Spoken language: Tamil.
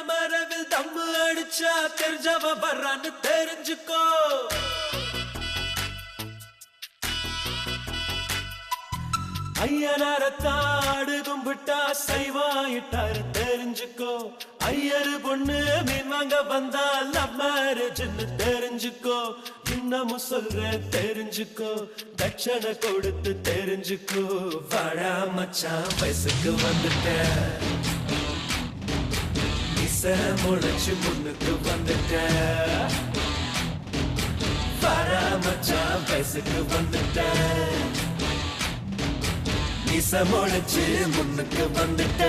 மரவில் தம்மு அடிச்சா தெரிஞ்சவ வர்றான்னு தெரிஞ்சுக்கோ. ஐயனாரத்தாடு கும்பிட்டா சைவாயிட்டாரு தெரிஞ்சுக்கோ. ஐயரு பொண்ணு மீன் வாங்க வந்தா லவ் மேரேஜ்னு தெரிஞ்சுக்கோ. இன்னமும் சொல்றேன் தெரிஞ்சுக்கோ, தட்சணை கொடுத்து தெரிஞ்சுக்கோ. வாடா மச்சான் வயசுக்கு வந்துட்ட, இசை முளைச்சு முன்னுக்கு வந்துட்ட. வாடா மச்சான் வயசுக்கு வந்துட்ட, இசை முளைச்சு முன்னுக்கு வந்துட்ட.